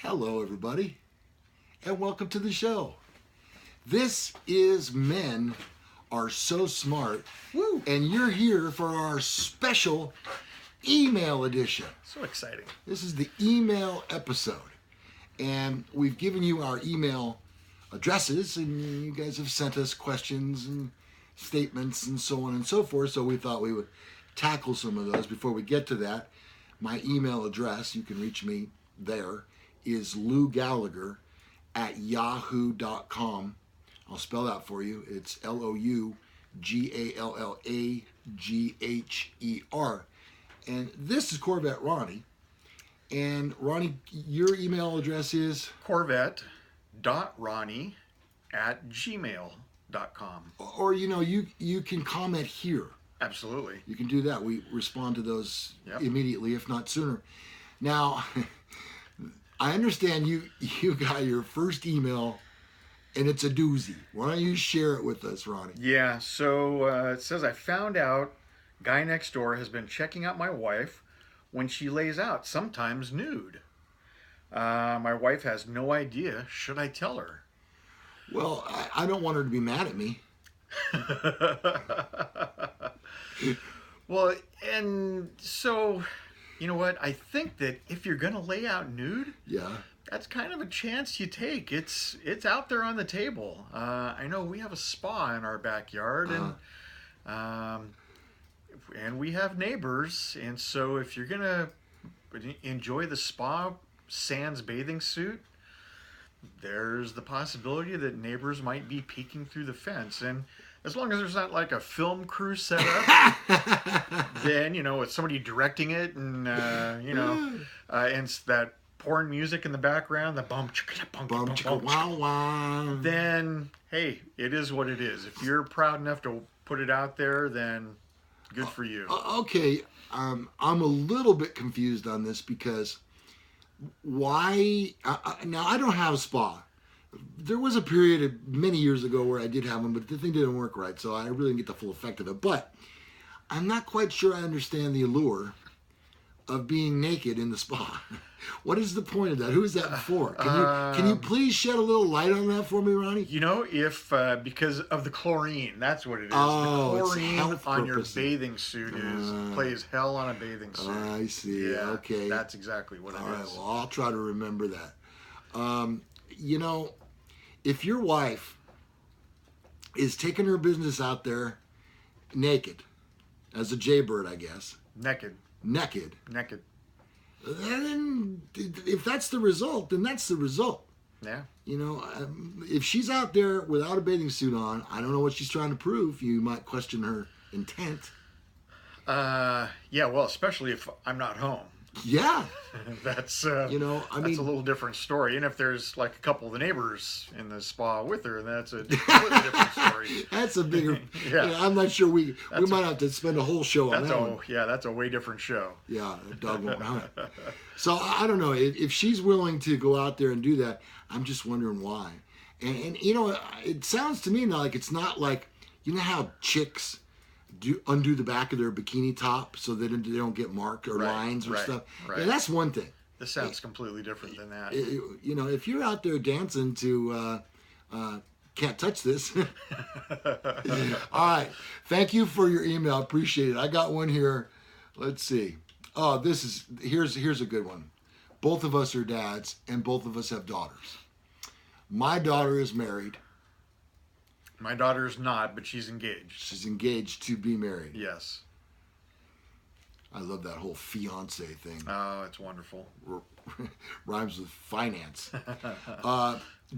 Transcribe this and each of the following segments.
Hello, everybody, and welcome to the show. This is Men Are So Smart, Woo! and you're here for our special email edition. So exciting. This is the email episode, and we've given you our email addresses, and you guys have sent us questions and statements and so on and so forth, so we thought we would tackle some of those. Before we get to that, my email address, you can reach me there, is lougallagher@yahoo.com. I'll spell that for you. It's lougallagher. And this is Corvette Ronnie. And Ronnie, your email address is? corvette.ronnie@gmail.com. Or, you can comment here. Absolutely. You can do that. We respond to those immediately, if not sooner. Now, I understand you got your first email, and it's a doozy. Why don't you share it with us, Ronnie? Yeah, so it says, I found out guy next door has been checking out my wife when she lays out, sometimes nude. My wife has no idea. Should I tell her? Well, I don't want her to be mad at me. Well, and so, you know what? I think that if you're going to lay out nude, that's kind of a chance you take. It's out there on the table. I know we have a spa in our backyard, and we have neighbors. And so if you're going to enjoy the spa sans bathing suit, there's the possibility that neighbors might be peeking through the fence. And as long as there's not like a film crew set up, then, it's somebody directing it, and, and it's that porn music in the background, the bump, wow, wow. Then, hey, it is what it is. If you're proud enough to put it out there, then good for you. Okay, I'm a little bit confused on this because why? Now, I don't have a spa. There was a period many years ago where I did have one, but the thing didn't work right, so I really didn't get the full effect of it. But I'm not quite sure I understand the allure of being naked in the spa. What is the point of that? Who is that for? Can you please shed a little light on that for me, Ronnie? If because of the chlorine, that's what it is. Oh, the chlorine it's on your purposes. bathing suit plays hell on a bathing suit. I see. Yeah, okay. That's exactly what it is. All right, well, I'll try to remember that. If your wife is taking her business out there naked, as a Jaybird, I guess. Naked. Then, if that's the result, then that's the result. Yeah. If she's out there without a bathing suit on, I don't know what she's trying to prove. You might question her intent. Yeah, well, especially if I'm not home. Yeah. That's a little different story. And if there's like a couple of the neighbors in the spa with her, that's a completely different story. That's a bigger. I'm not sure we might have to spend a whole show on that one. Yeah, that's a way different show. Yeah, a dog won't hunt. So I don't know if she's willing to go out there and do that. I'm just wondering why. And it sounds to me now like it's not like how chicks undo the back of their bikini top so that they don't get marked or lines or stuff. Right. Yeah, that's one thing. This sounds completely different than that. If you're out there dancing to Can't Touch This. All right. Thank you for your email. Appreciate it. I got one here. Let's see. Oh, here's a good one. Both of us are dads, and both of us have daughters. My daughter is married. My daughter is not, but she's engaged. She's engaged to be married. Yes. I love that whole fiance thing. Oh, it's wonderful. Rhymes with finance.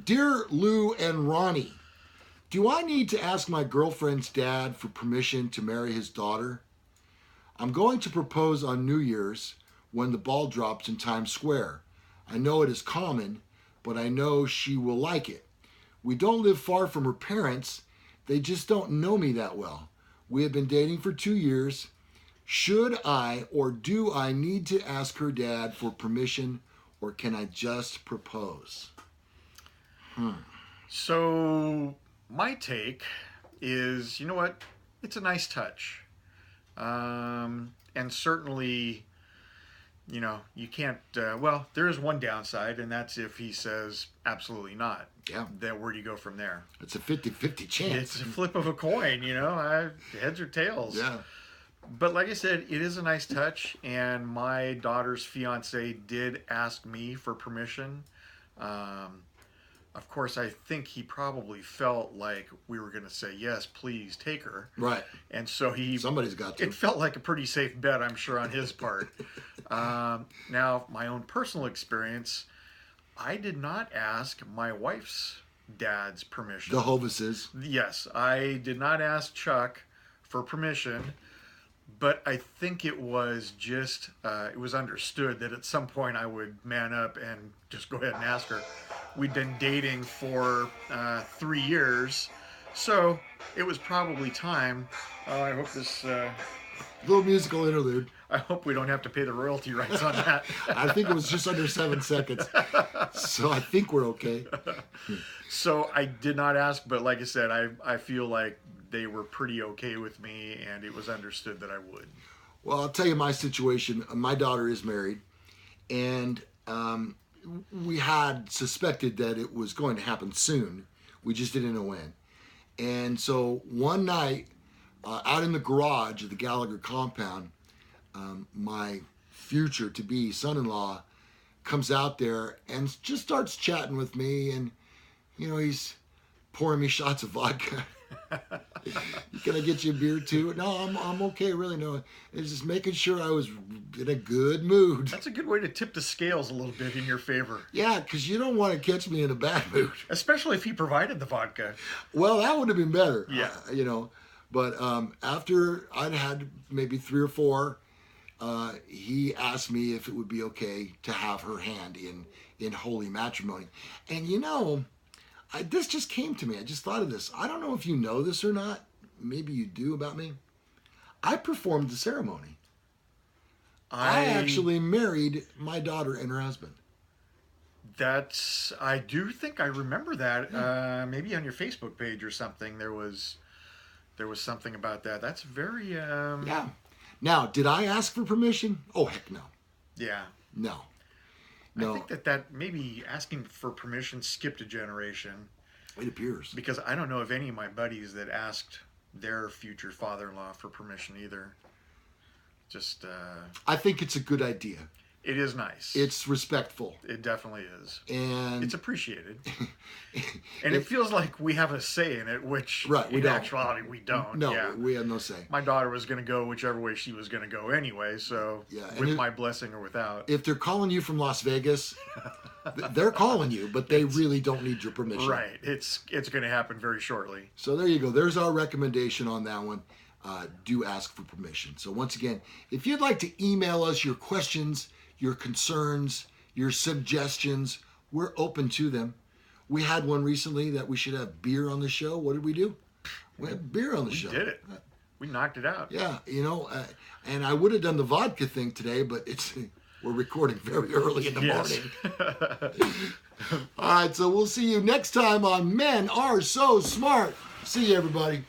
Dear Lou and Ronnie, do I need to ask my girlfriend's dad for permission to marry his daughter? I'm going to propose on New Year's when the ball drops in Times Square. I know it is common, but I know she will like it. We don't live far from her parents. They just don't know me that well. We have been dating for 2 years. Should I or do I need to ask her dad for permission, or can I just propose? So my take is, you know what? It's a nice touch. And certainly you know, you can't, well, there is one downside, and that's if he says absolutely not. Yeah. Then where do you go from there? It's a 50-50 chance. It's a flip of a coin, you know, heads or tails. Yeah. But like I said, it is a nice touch, and my daughter's fiance did ask me for permission. Of course, I think he probably felt like we were going to say, yes, please take her. Right. And so somebody's got to. It felt like a pretty safe bet, I'm sure, on his part. Now, my own personal experience, I did not ask my wife's dad's permission. The Hovises. Yes, I did not ask Chuck for permission, but I think it was just, it was understood that at some point I would man up and just go ahead and ask her. We'd been dating for 3 years, so it was probably time. I hope this... little musical interlude. I hope we don't have to pay the royalty rights on that. I think it was just under 7 seconds, so I think we're okay. So I did not ask, but like I said, I feel like they were pretty okay with me, and it was understood that I would. Well, I'll tell you my situation. My daughter is married, and we had suspected that it was going to happen soon. We just didn't know when. And so one night, out in the garage of the Gallagher compound, my future-to-be son-in-law comes out there and just starts chatting with me, and, you know, he's pouring me shots of vodka. Can I get you a beer too? No, I'm okay, really. No, it's just making sure I was in a good mood. That's a good way to tip the scales a little bit in your favor. Yeah, because you don't want to catch me in a bad mood. Especially if he provided the vodka. Well, that would have been better. Yeah. You know, but after I'd had maybe 3 or 4, he asked me if it would be okay to have her hand in holy matrimony. And you know, this just came to me. I just thought of this. I don't know if you know this or not. Maybe you do about me. I performed the ceremony. I actually married my daughter and her husband. I do think I remember that. Maybe on your Facebook page or something. There was something about that. That's very. Yeah. Now, did I ask for permission? Oh, heck no. Yeah. No. I think that maybe asking for permission skipped a generation. It appears. Because I don't know of any of my buddies that asked their future father-in-law for permission either. Just... I think it's a good idea. It is nice. It's respectful. It definitely is. And it's appreciated. And it feels like we have a say in it, which in actuality we don't. No, yeah. We have no say. My daughter was going to go whichever way she was going to go anyway, so with my blessing or without. If they're calling you from Las Vegas, they're calling you, but they really don't need your permission. Right. It's going to happen very shortly. So there you go. There's our recommendation on that one. Do ask for permission. So once again, if you'd like to email us your questions, your concerns, your suggestions, we're open to them. We had one recently that we should have beer on the show. What did we do? We had beer on the show. We did it. We knocked it out. Yeah, you know, and I would have done the vodka thing today, but we're recording very early in the morning. All right, so we'll see you next time on Men Are So Smart. See you, everybody.